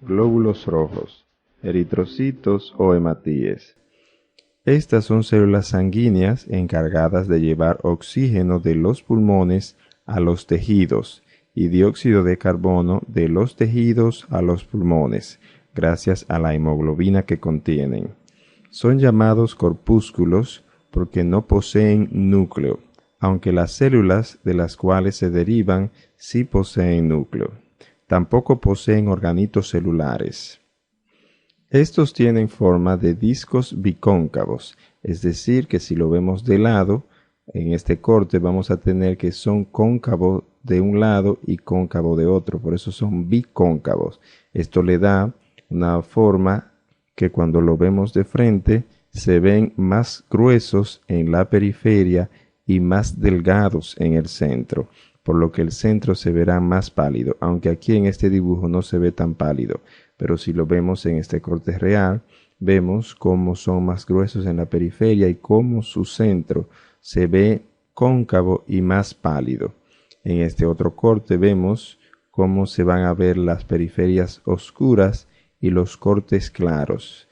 glóbulos rojos, eritrocitos o hematíes. Estas son células sanguíneas encargadas de llevar oxígeno de los pulmones a los tejidos y dióxido de carbono de los tejidos a los pulmones, gracias a la hemoglobina que contienen. Son llamados corpúsculos porque no poseen núcleo, aunque las células de las cuales se derivan sí poseen núcleo. Tampoco poseen organitos celulares. Estos tienen forma de discos bicóncavos, es decir, que si lo vemos de lado, en este corte vamos a tener que son cóncavos de un lado y cóncavo de otro, por eso son bicóncavos. Esto le da una forma que cuando lo vemos de frente se ven más gruesos en la periferia y más delgados en el centro, por lo que el centro se verá más pálido, aunque aquí en este dibujo no se ve tan pálido, pero si lo vemos en este corte real, vemos cómo son más gruesos en la periferia y cómo su centro se ve cóncavo y más pálido. En este otro corte vemos cómo se van a ver las periferias oscuras y los cortes claros.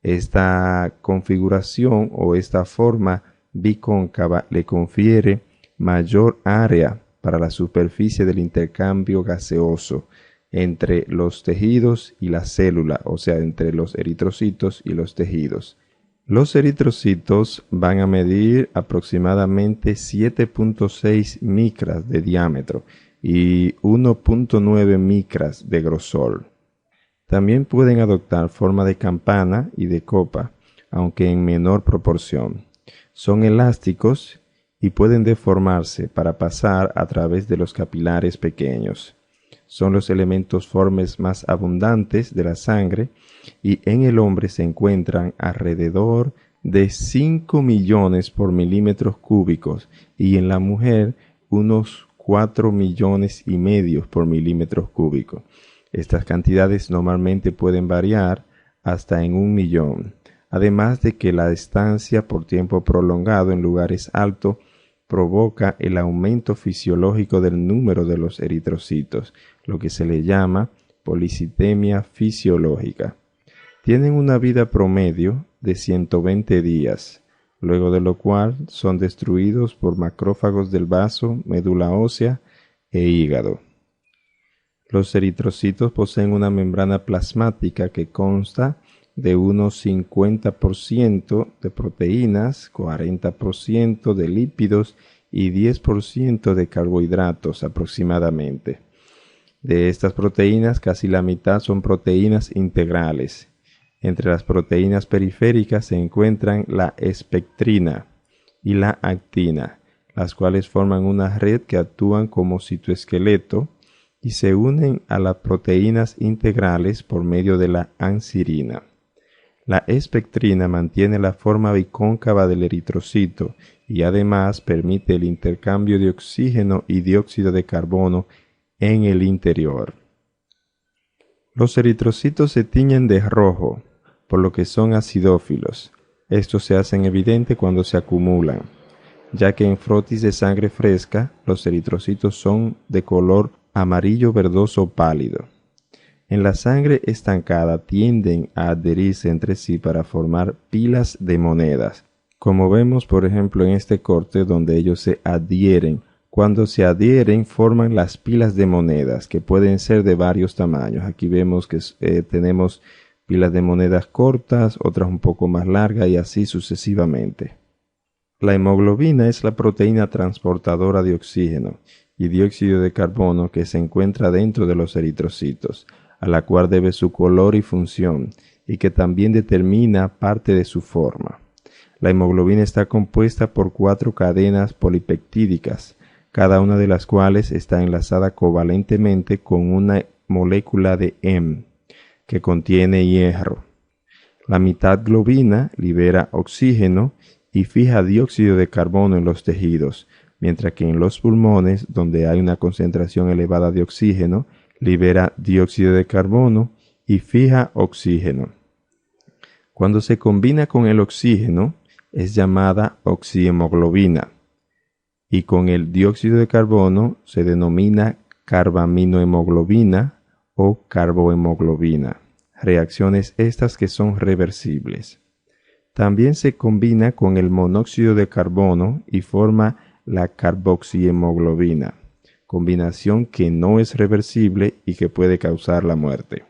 Esta configuración o esta forma bicóncava le confiere mayor área para la superficie del intercambio gaseoso entre los tejidos y la célula, o sea, entre los eritrocitos y los tejidos. Los eritrocitos van a medir aproximadamente 7.6 micras de diámetro y 1.9 micras de grosor. También pueden adoptar forma de campana y de copa, aunque en menor proporción. Son elásticos y pueden deformarse para pasar a través de los capilares pequeños. Son los elementos formes más abundantes de la sangre y en el hombre se encuentran alrededor de 5 millones por milímetros cúbicos y en la mujer unos 4 millones y medio por milímetros cúbicos. Estas cantidades normalmente pueden variar hasta en 1 millón, además de que la estancia por tiempo prolongado en lugares altos provoca el aumento fisiológico del número de los eritrocitos, lo que se le llama policitemia fisiológica. Tienen una vida promedio de 120 días, luego de lo cual son destruidos por macrófagos del vaso, médula ósea e hígado. Los eritrocitos poseen una membrana plasmática que consta de unos 50% de proteínas, 40% de lípidos y 10% de carbohidratos aproximadamente. De estas proteínas, casi la mitad son proteínas integrales. Entre las proteínas periféricas se encuentran la espectrina y la actina, las cuales forman una red que actúan como citoesqueleto y se unen a las proteínas integrales por medio de la ancirina. La espectrina mantiene la forma bicóncava del eritrocito y además permite el intercambio de oxígeno y dióxido de carbono en el interior. Los eritrocitos se tiñen de rojo, por lo que son acidófilos. Estos se hacen evidente cuando se acumulan, ya que en frotis de sangre fresca los eritrocitos son de color amarillo verdoso pálido. En la sangre estancada tienden a adherirse entre sí para formar pilas de monedas, como vemos por ejemplo en este corte donde ellos se adhieren. Cuando se adhieren forman las pilas de monedas que pueden ser de varios tamaños. Aquí vemos que tenemos pilas de monedas cortas, otras un poco más largas y así sucesivamente. La hemoglobina es la proteína transportadora de oxígeno y dióxido de carbono que se encuentra dentro de los eritrocitos, a la cual debe su color y función, y que también determina parte de su forma. La hemoglobina está compuesta por 4 cadenas polipeptídicas, cada una de las cuales está enlazada covalentemente con una molécula de heme, que contiene hierro. La mitad globina libera oxígeno y fija dióxido de carbono en los tejidos, mientras que en los pulmones, donde hay una concentración elevada de oxígeno, libera dióxido de carbono y fija oxígeno. Cuando se combina con el oxígeno, es llamada oxihemoglobina, y con el dióxido de carbono se denomina carbaminohemoglobina o carbohemoglobina, reacciones estas que son reversibles. También se combina con el monóxido de carbono y forma la carboxihemoglobina, combinación que no es reversible y que puede causar la muerte.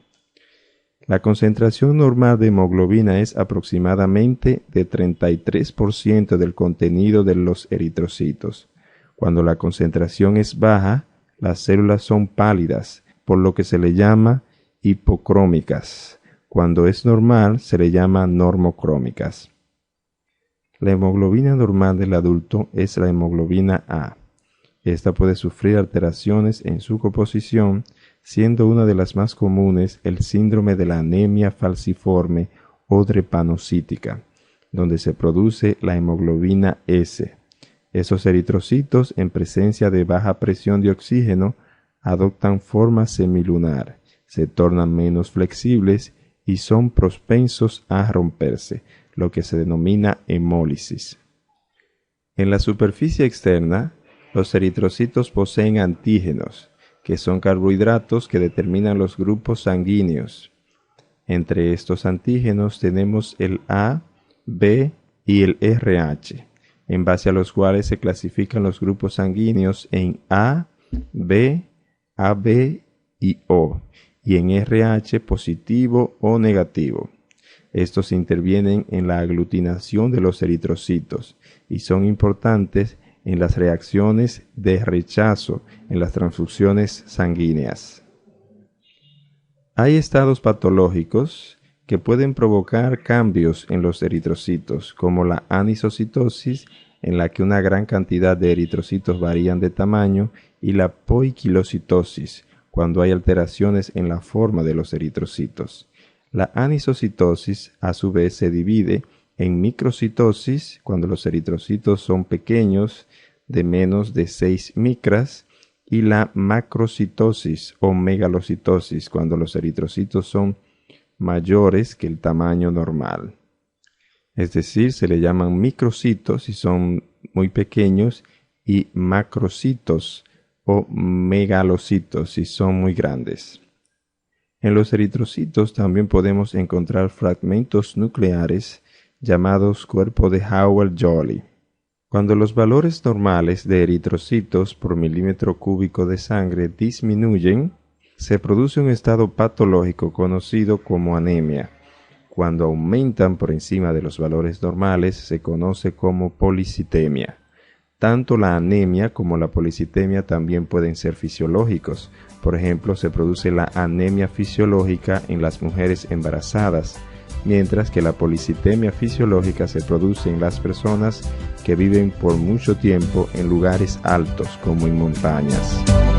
La concentración normal de hemoglobina es aproximadamente de 33% del contenido de los eritrocitos. Cuando la concentración es baja, las células son pálidas, por lo que se le llama hipocrómicas. Cuando es normal, se le llama normocrómicas. La hemoglobina normal del adulto es la hemoglobina A. Esta puede sufrir alteraciones en su composición, siendo una de las más comunes el síndrome de la anemia falciforme o drepanocítica, donde se produce la hemoglobina S. Esos eritrocitos, en presencia de baja presión de oxígeno, adoptan forma semilunar, se tornan menos flexibles y son propensos a romperse, lo que se denomina hemólisis. En la superficie externa, los eritrocitos poseen antígenos, que son carbohidratos que determinan los grupos sanguíneos. Entre estos antígenos tenemos el A, B y el RH, en base a los cuales se clasifican los grupos sanguíneos en A, B, AB y O, y en RH positivo o negativo. Estos intervienen en la aglutinación de los eritrocitos y son importantes en las reacciones de rechazo en las transfusiones sanguíneas. Hay estados patológicos que pueden provocar cambios en los eritrocitos, como la anisocitosis, en la que una gran cantidad de eritrocitos varían de tamaño, y la poiquilocitosis, cuando hay alteraciones en la forma de los eritrocitos. La anisocitosis, a su vez, se divide en microcitosis, cuando los eritrocitos son pequeños, de menos de 6 micras, y la macrocitosis o megalocitosis, cuando los eritrocitos son mayores que el tamaño normal. Es decir, se le llaman microcitos si son muy pequeños y macrocitos o megalocitos si son muy grandes. En los eritrocitos también podemos encontrar fragmentos nucleares llamados cuerpo de Howell-Jolly. Cuando los valores normales de eritrocitos por milímetro cúbico de sangre disminuyen, se produce un estado patológico conocido como anemia. Cuando aumentan por encima de los valores normales, se conoce como policitemia. Tanto la anemia como la policitemia también pueden ser fisiológicos. Por ejemplo, se produce la anemia fisiológica en las mujeres embarazadas, mientras que la policitemia fisiológica se produce en las personas que viven por mucho tiempo en lugares altos, como en montañas.